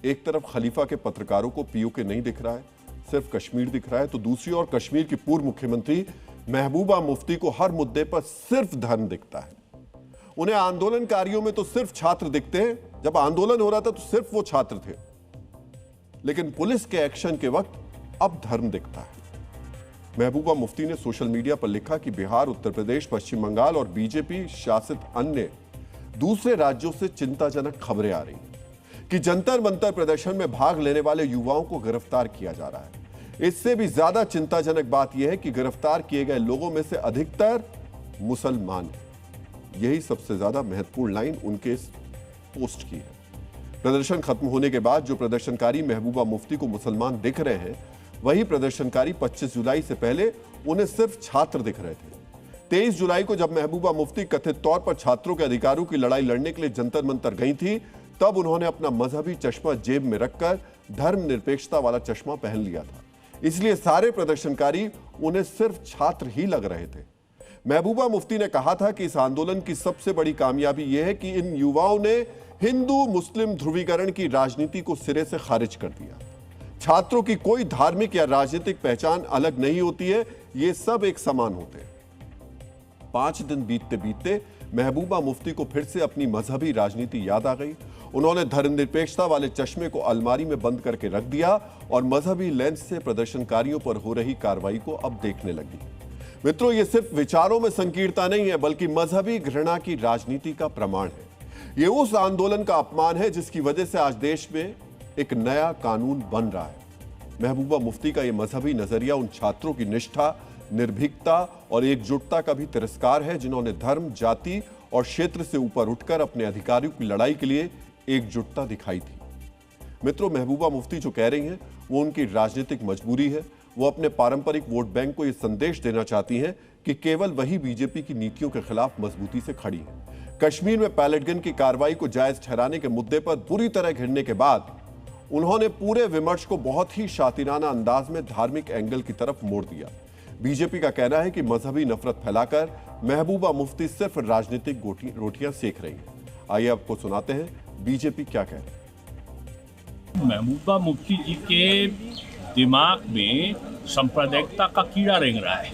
एक तरफ खलीफा के पत्रकारों को पीओके नहीं दिख रहा है, सिर्फ कश्मीर दिख रहा है, तो दूसरी ओर कश्मीर की पूर्व मुख्यमंत्री महबूबा मुफ्ती को हर मुद्दे पर सिर्फ धर्म दिखता है। उन्हें आंदोलनकारियों में तो सिर्फ छात्र दिखते हैं, जब आंदोलन हो रहा था तो सिर्फ वो छात्र थे, लेकिन पुलिस के एक्शन के वक्त अब धर्म दिखता है। महबूबा मुफ्ती ने सोशल मीडिया पर लिखा कि बिहार, उत्तर प्रदेश, पश्चिम बंगाल और बीजेपी शासित अन्य दूसरे राज्यों से चिंताजनक खबरें आ रही हैं कि जंतर मंतर प्रदर्शन में भाग लेने वाले युवाओं को गिरफ्तार किया जा रहा है। इससे भी ज्यादा चिंताजनक बात यह है कि गिरफ्तार किए गए लोगों में से अधिकतर मुसलमान हैं। यही सबसे ज्यादा महत्वपूर्ण लाइन उनके इस पोस्ट की है। प्रदर्शन खत्म होने के बाद जो प्रदर्शनकारी महबूबा मुफ्ती को मुसलमान दिख रहे हैं, वही प्रदर्शनकारी 25 जुलाई से पहले उन्हें सिर्फ छात्र दिख रहे थे। 23 जुलाई को जब महबूबा मुफ्ती कथित तौर पर छात्रों के अधिकारों की लड़ाई लड़ने के लिए जंतर मंतर गई थी, तब उन्होंने अपना मजहबी चश्मा जेब में रखकर धर्मनिरपेक्षता वाला चश्मा पहन लिया था। इसलिए सारे प्रदर्शनकारी उन्हें सिर्फ छात्र ही लग रहे थे। महबूबा मुफ्ती ने कहा था कि इस आंदोलन की सबसे बड़ी कामयाबी यह है कि इन युवाओं ने हिंदू मुस्लिम ध्रुवीकरण की राजनीति को सिरे से खारिज कर दिया। छात्रों की कोई धार्मिक या राजनीतिक पहचान अलग नहीं होती है, ये सब एक समान होते हैं। 5 दिन बीतते बीतते महबूबा मुफ्ती को फिर से अपनी मजहबी राजनीति याद आ गई। उन्होंने धर्मनिरपेक्षता वाले चश्मे को अलमारी में बंद करके रख दिया और मजहबी लेंस से प्रदर्शनकारियों पर हो रही कार्रवाई को अब देखने लगी। मित्रों, ये सिर्फ विचारों में संकीर्णता नहीं है, बल्कि मजहबी घृणा की राजनीति का प्रमाण है। ये उस आंदोलन का अपमान है जिसकी वजह से आज देश में एक नया कानून बन रहा है। महबूबा मुफ्ती का यह मजहबी नजरिया उन छात्रों की निष्ठा, निर्भीकता और एकजुटता का भी तिरस्कार है जिन्होंने धर्म, जाति और क्षेत्र से ऊपर उठकर अपने अधिकारों की लड़ाई के लिए एकजुटता दिखाई थी। मित्रों, महबूबा मुफ्ती जो कह रही हैं वो उनकी राजनीतिक मजबूरी है। वो अपने पारंपरिक वोट बैंक को यह संदेश देना चाहती हैं कि केवल वही बीजेपी की नीतियों के खिलाफ मजबूती से खड़ी है। कश्मीर में पैलेट गन की कार्रवाई को जायज ठहराने के मुद्दे पर बुरी तरह घिरने के बाद उन्होंने पूरे विमर्श को बहुत ही शातिराना अंदाज में धार्मिक एंगल की तरफ मोड़ दिया। बीजेपी का कहना है कि मजहबी नफरत फैलाकर महबूबा मुफ्ती सिर्फ राजनीतिक रोटियां सेक रही हैं। आइए आपको सुनाते हैं बीजेपी क्या कह रही है। महबूबा मुफ्ती जी के दिमाग में सांप्रदायिकता का कीड़ा रेंग रहा है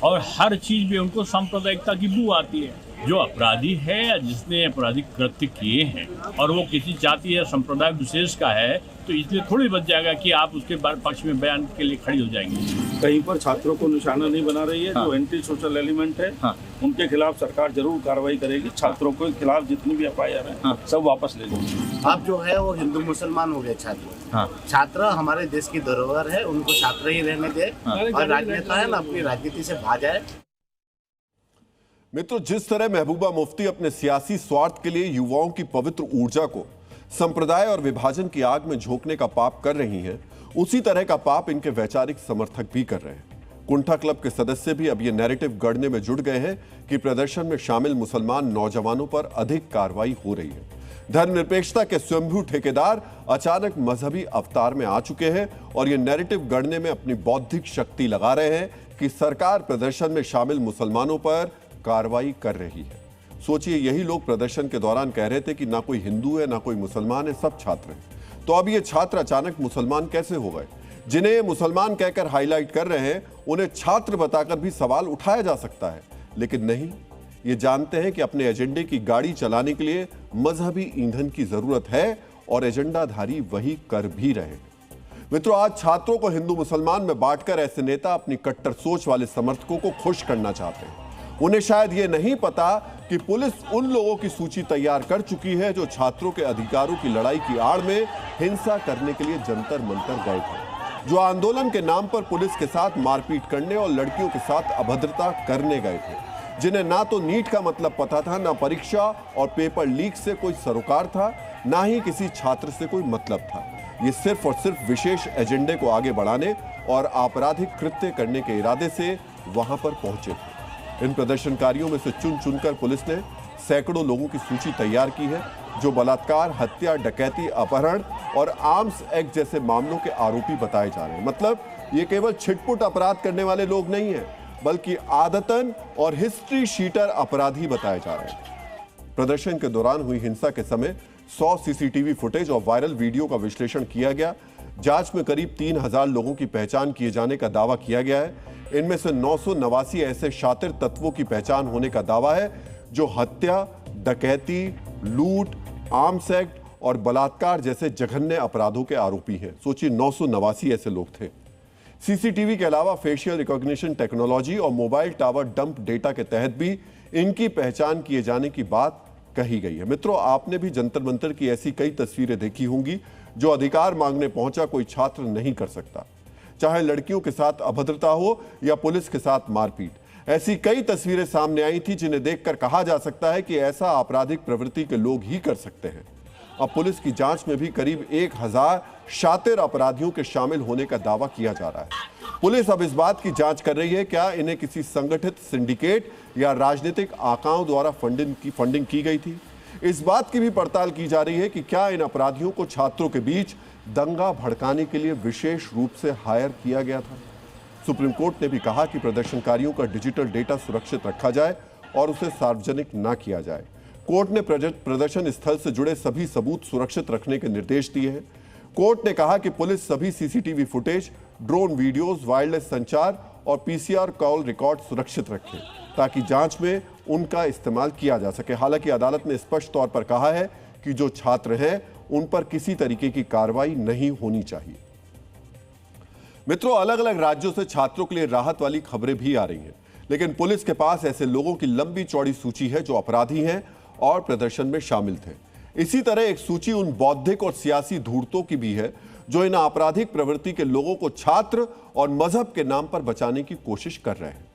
और हर चीज में उनको सांप्रदायिकता की बू आती है। जो अपराधी है या जिसने आपराधिक कृत्य किए हैं और वो किसी जाति या संप्रदाय विशेष का है, तो इसलिए थोड़ी बच जाएगा कि आप उसके पक्ष में बयान के लिए खड़ी हो जाएंगे। कहीं पर छात्रों को निशाना नहीं बना रही है। हाँ। जो एंटी सोशल एलिमेंट है, हाँ, उनके खिलाफ सरकार जरूर कार्रवाई करेगी। छात्रों के खिलाफ जितनी भी एफआईआर है, हाँ, सब वापस ले लेंगे। अब जो है वो हिंदू मुसलमान हो गए छात्र। हाँ। छात्र हमारे देश की धरोहर है, उनको छात्र ही रहने दे। हाँ। और राजनेता है ना, अपनी राजनीति से भाग जाए। मित्रों, जिस तरह महबूबा मुफ्ती अपने सियासी स्वार्थ के लिए युवाओं की पवित्र ऊर्जा को संप्रदाय और विभाजन की आग में झोंकने का पाप कर रही हैं, उसी तरह का पाप इनके वैचारिक समर्थक भी कर रहे हैं। कुंठा क्लब के सदस्य भी अब ये नैरेटिव गढ़ने में जुट गए हैं कि प्रदर्शन में शामिल मुसलमान नौजवानों पर अधिक कार्रवाई हो रही है। धर्मनिरपेक्षता के स्वयंभू ठेकेदार अचानक मजहबी अवतार में आ चुके हैं और ये नैरेटिव गढ़ने में अपनी बौद्धिक शक्ति लगा रहे हैं कि सरकार प्रदर्शन में शामिल मुसलमानों पर कार्रवाई कर रही है। सोचिए, यही लोग प्रदर्शन के दौरान कह रहे थे कि ना कोई हिंदू है, ना कोई मुसलमान है, सब छात्र हैं। तो अब ये छात्र अचानक मुसलमान कैसे हो गए? जिन्हें ये मुसलमान कहकर हाईलाइट कर रहे हैं, उन्हें छात्र बताकर भी सवाल उठाया जा सकता है, लेकिन नहीं। ये जानते हैं कि अपने एजेंडे की गाड़ी चलाने के लिए मजहबी ईंधन की जरूरत है और एजेंडाधारी वही कर भी रहे हैं। मित्रों, आज छात्रों को हिंदू मुसलमान में बांटकर ऐसे नेता अपनी कट्टर सोच वाले समर्थकों को खुश करना चाहते हैं। उन्हें शायद ये नहीं पता कि पुलिस उन लोगों की सूची तैयार कर चुकी है जो छात्रों के अधिकारों की लड़ाई की आड़ में हिंसा करने के लिए जंतर मंतर गए थे, जो आंदोलन के नाम पर पुलिस के साथ मारपीट करने और लड़कियों के साथ अभद्रता करने गए थे, जिन्हें ना तो नीट का मतलब पता था, ना परीक्षा और पेपर लीक से कोई सरोकार था, ना ही किसी छात्र से कोई मतलब था। ये सिर्फ और सिर्फ विशेष एजेंडे को आगे बढ़ाने और आपराधिक कृत्य करने के इरादे से वहां पर पहुंचे थे। इन प्रदर्शनकारियों में से चुन चुनकर पुलिस ने सैकड़ों लोगों की सूची तैयार की है जो बलात्कार, हत्या, डकैती, अपहरण और आर्म्स एक्ट जैसे मामलों के आरोपी बताए जा रहे हैं। मतलब ये केवल छिटपुट अपराध करने वाले लोग नहीं हैं, बल्कि आदतन और हिस्ट्री शीटर अपराधी बताए जा रहे हैं। प्रदर्शन के दौरान हुई हिंसा के समय 100 सीसीटीवी फुटेज और वायरल वीडियो का विश्लेषण किया गया। जांच में करीब 3000 लोगों की पहचान किए जाने का दावा किया गया है। इनमें से 989 ऐसे शातिर तत्वों की पहचान होने का दावा है जो हत्या, डकैती, लूट, आर्म्स एक्ट और बलात्कार जैसे जघन्य अपराधों के आरोपी हैं। सोचिए, 989 ऐसे लोग थे। सीसीटीवी के अलावा फेशियल रिकॉग्निशन टेक्नोलॉजी और मोबाइल टावर डंप डेटा के तहत भी इनकी पहचान किए जाने की बात कही गई है। मित्रों, आपने भी जंतर मंतर की ऐसी कई तस्वीरें देखी होंगी जो अधिकार मांगने पहुंचा कोई छात्र नहीं कर सकता, चाहे लड़कियों के साथ अभद्रता हो या पुलिस के साथ मारपीट। ऐसी कई तस्वीरें सामने आई थी जिन्हें देखकर कहा जा सकता है कि ऐसा आपराधिक प्रवृत्ति के लोग ही कर सकते हैं। अब पुलिस की जांच में भी करीब 1000 शातिर अपराधियों के शामिल होने का दावा किया जा रहा है। पुलिस अब इस बात की जांच कर रही है क्या इन्हें किसी संगठित सिंडिकेट या राजनीतिक आकाओं द्वारा फंडिंग की गई थी। इस बात की भी पड़ताल की जा रही है कि क्या इन अपराधियों को छात्रों के बीच दंगा भड़काने के लिए विशेष रूप से हायर किया गया था। सुप्रीम कोर्ट ने भी कहा कि प्रदर्शनकारियों का डिजिटल डेटा सुरक्षित रखा जाए और उसे सार्वजनिक न किया जाए। कोर्ट ने प्रदर्शन स्थल से जुड़े सभी सबूत सुरक्षित रखने के निर्देश दिए हैं। कोर्ट ने कहा कि पुलिस सभी CCTV footage, drone videos, wireless संचार और पीसीआर कॉल रिकॉर्ड सुरक्षित रखे ताकि जांच में उनका इस्तेमाल किया जा सके। हालांकि अदालत ने स्पष्ट तौर पर कहा है कि जो छात्र हैं उन पर किसी तरीके की कार्रवाई नहीं होनी चाहिए। मित्रों, अलग अलग राज्यों से छात्रों के लिए राहत वाली खबरें भी आ रही हैं, लेकिन पुलिस के पास ऐसे लोगों की लंबी चौड़ी सूची है जो अपराधी हैं और प्रदर्शन में शामिल थे। इसी तरह एक सूची उन बौद्धिक और सियासी धूर्तों की भी है जो इन आपराधिक प्रवृत्ति के लोगों को छात्र और मजहब के नाम पर बचाने की कोशिश कर रहे हैं।